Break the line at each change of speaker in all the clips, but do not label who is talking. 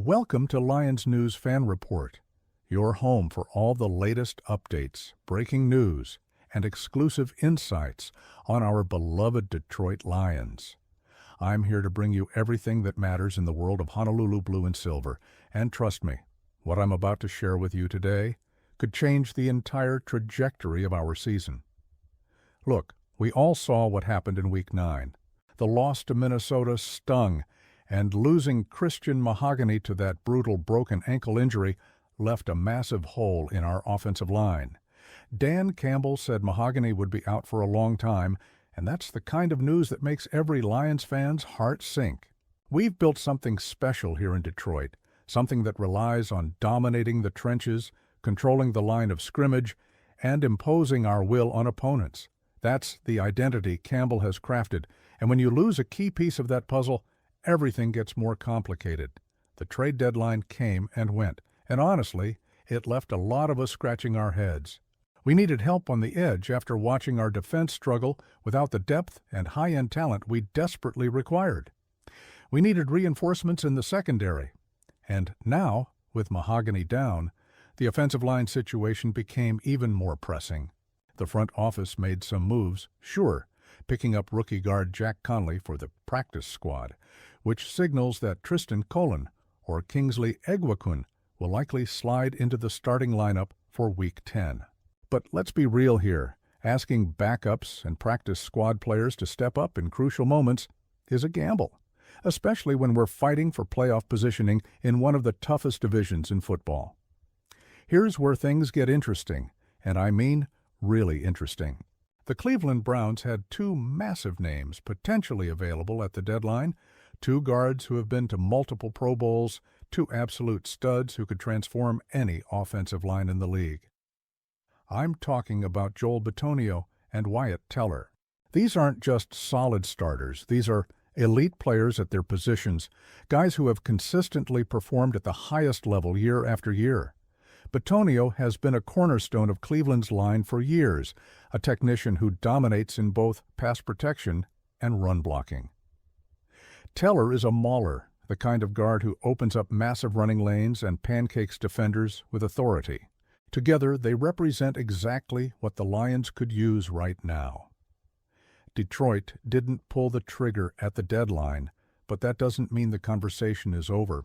Welcome to Lions News Fan Report, your home for all the latest updates, breaking news, and exclusive insights on our beloved Detroit Lions. I'm here to bring you everything that matters in the world of Honolulu blue and silver, and trust me, what I'm about to share with you today could change the entire trajectory of our season. Look, we all saw what happened in Week 9. The loss to Minnesota stung, and losing Christian Mahogany to that brutal broken ankle injury left a massive hole in our offensive line. Dan Campbell said Mahogany would be out for a long time, and that's the kind of news that makes every Lions fan's heart sink. We've built something special here in Detroit, something that relies on dominating the trenches, controlling the line of scrimmage, and imposing our will on opponents. That's the identity Campbell has crafted, and when you lose a key piece of that puzzle, everything gets more complicated. The trade deadline came and went, and honestly, it left a lot of us scratching our heads. We needed help on the edge after watching our defense struggle without the depth and high-end talent we desperately required. We needed reinforcements in the secondary. And now, with Mahogany down, the offensive line situation became even more pressing. The front office made some moves, sure, picking up rookie guard Jack Conley for the practice squad, which signals that Tristan Colon or Kingsley Egwakun will likely slide into the starting lineup for Week 10. But let's be real here. Asking backups and practice squad players to step up in crucial moments is a gamble, especially when we're fighting for playoff positioning in one of the toughest divisions in football. Here's where things get interesting, and I mean really interesting. The Cleveland Browns had two massive names potentially available at the deadline, two guards who have been to multiple Pro Bowls, two absolute studs who could transform any offensive line in the league. I'm talking about Joel Bitonio and Wyatt Teller. These aren't just solid starters. These are elite players at their positions, guys who have consistently performed at the highest level year after year. Bitonio has been a cornerstone of Cleveland's line for years, a technician who dominates in both pass protection and run blocking. Teller is a mauler, the kind of guard who opens up massive running lanes and pancakes defenders with authority. Together, they represent exactly what the Lions could use right now. Detroit didn't pull the trigger at the deadline, but that doesn't mean the conversation is over.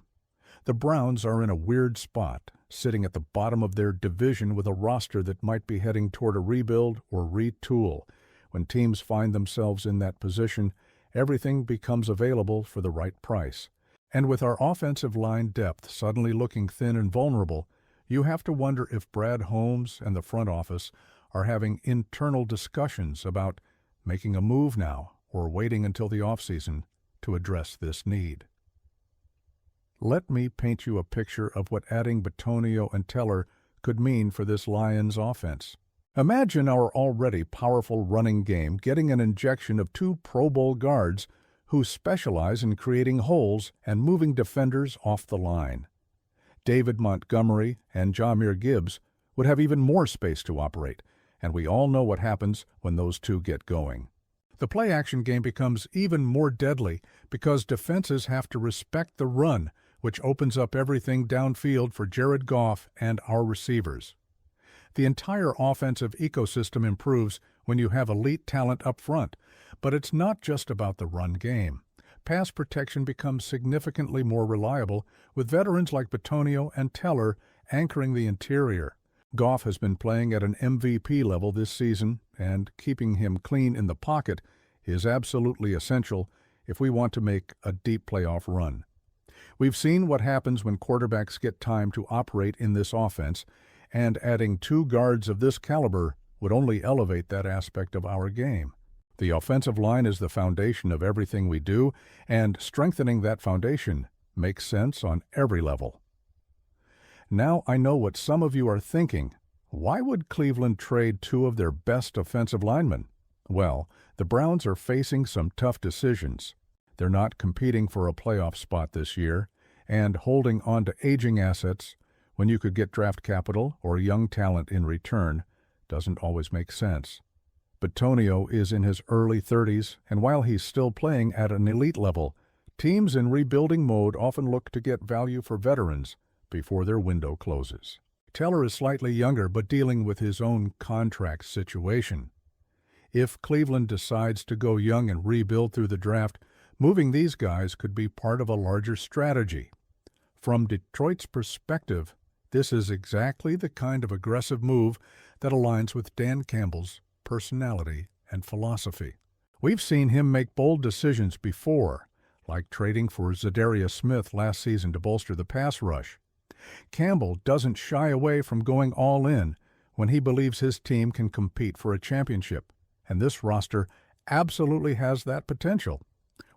The Browns are in a weird spot, sitting at the bottom of their division with a roster that might be heading toward a rebuild or retool. When teams find themselves in that position, everything becomes available for the right price. And with our offensive line depth suddenly looking thin and vulnerable, you have to wonder if Brad Holmes and the front office are having internal discussions about making a move now or waiting until the offseason to address this need. Let me paint you a picture of what adding Bitonio and Teller could mean for this Lions offense. Imagine our already powerful running game getting an injection of two Pro Bowl guards who specialize in creating holes and moving defenders off the line. David Montgomery and Jahmyr Gibbs would have even more space to operate, and we all know what happens when those two get going. The play-action game becomes even more deadly because defenses have to respect the run, which opens up everything downfield for Jared Goff and our receivers. The entire offensive ecosystem improves when you have elite talent up front, but it's not just about the run game. Pass protection becomes significantly more reliable, with veterans like Bitonio and Teller anchoring the interior. Goff has been playing at an MVP level this season, and keeping him clean in the pocket is absolutely essential if we want to make a deep playoff run. We've seen what happens when quarterbacks get time to operate in this offense, and adding two guards of this caliber would only elevate that aspect of our game. The offensive line is the foundation of everything we do, and strengthening that foundation makes sense on every level. Now I know what some of you are thinking. Why would Cleveland trade two of their best offensive linemen? Well, the Browns are facing some tough decisions. They're not competing for a playoff spot this year, and holding on to aging assets when you could get draft capital or young talent in return doesn't always make sense. Bitonio is in his early 30s, and while he's still playing at an elite level, Teams in rebuilding mode often look to get value for veterans before their window closes. Teller is slightly younger but dealing with his own contract situation. If Cleveland decides to go young and rebuild through the draft, moving these guys could be part of a larger strategy. From Detroit's perspective, this is exactly the kind of aggressive move that aligns with Dan Campbell's personality and philosophy. We've seen him make bold decisions before, like trading for Zadarius Smith last season to bolster the pass rush. Campbell doesn't shy away from going all in when he believes his team can compete for a championship, and this roster absolutely has that potential.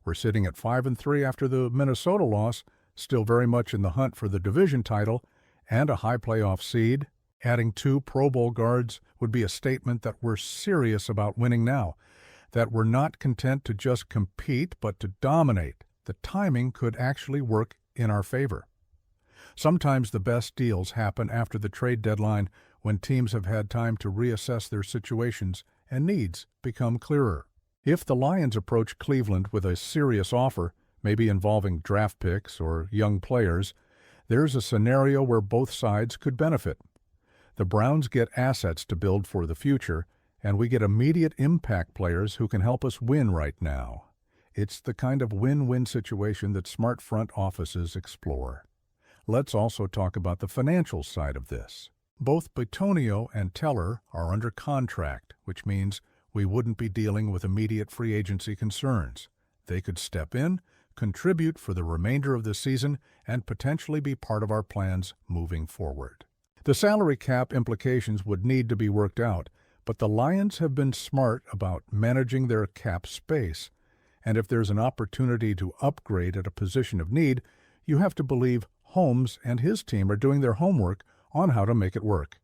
We're sitting at 5-3 after the Minnesota loss, still very much in the hunt for the division title and a high playoff seed. Adding 2 Pro Bowl guards would be a statement that we're serious about winning now, that we're not content to just compete but to dominate. The timing could actually work in our favor. Sometimes the best deals happen after the trade deadline when teams have had time to reassess their situations and needs become clearer. If the Lions approach Cleveland with a serious offer, maybe involving draft picks or young players, there's a scenario where both sides could benefit. The Browns get assets to build for the future, and we get immediate impact players who can help us win right now. It's the kind of win-win situation that smart front offices explore. Let's also talk about the financial side of this. Both Bitonio and Teller are under contract, which means we wouldn't be dealing with immediate free agency concerns. They could step in, contribute for the remainder of the season, and potentially be part of our plans moving forward. The salary cap implications would need to be worked out, but the Lions have been smart about managing their cap space, and if there's an opportunity to upgrade at a position of need, you have to believe Holmes and his team are doing their homework on how to make it work.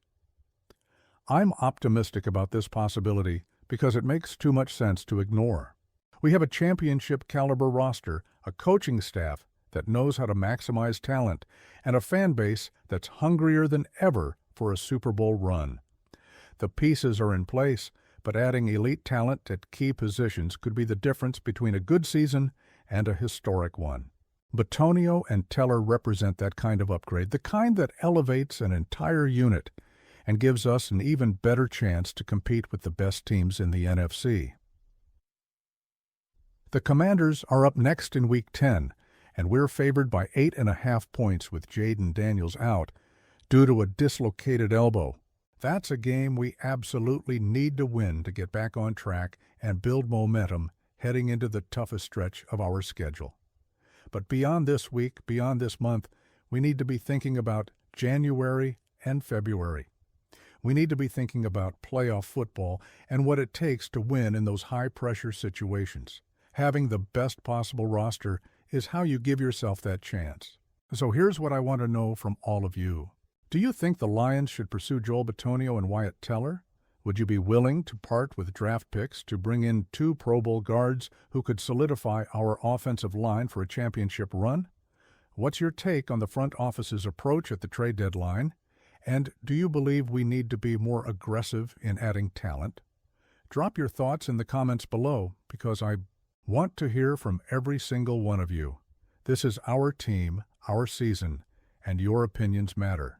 I'm optimistic about this possibility because it makes too much sense to ignore. We have a championship-caliber roster, a coaching staff that knows how to maximize talent, and a fan base that's hungrier than ever for a Super Bowl run. The pieces are in place, but adding elite talent at key positions could be the difference between a good season and a historic one. Bitonio and Teller represent that kind of upgrade, the kind that elevates an entire unit and gives us an even better chance to compete with the best teams in the NFC. The Commanders are up next in Week 10, and we're favored by 8.5 points with Jaden Daniels out due to a dislocated elbow. That's a game we absolutely need to win to get back on track and build momentum heading into the toughest stretch of our schedule. But beyond this week, beyond this month, we need to be thinking about January and February. We need to be thinking about playoff football and what it takes to win in those high-pressure situations. Having the best possible roster is how you give yourself that chance. So here's what I want to know from all of you. Do you think the Lions should pursue Joel Bitonio and Wyatt Teller? Would you be willing to part with draft picks to bring in 2 Pro Bowl guards who could solidify our offensive line for a championship run? What's your take on the front office's approach at the trade deadline? And do you believe we need to be more aggressive in adding talent? Drop your thoughts in the comments below because I want to hear from every single one of you. This is our team, our season, and your opinions matter.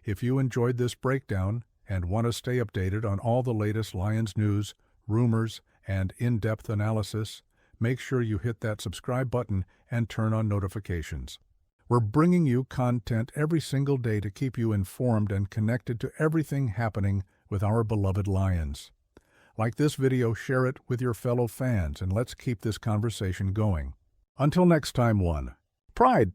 If you enjoyed this breakdown and want to stay updated on all the latest Lions news, rumors, and in-depth analysis, make sure you hit that subscribe button and turn on notifications. We're bringing you content every single day to keep you informed and connected to everything happening with our beloved Lions. Like this video, share it with your fellow fans, and let's keep this conversation going. Until next time, one. Pride.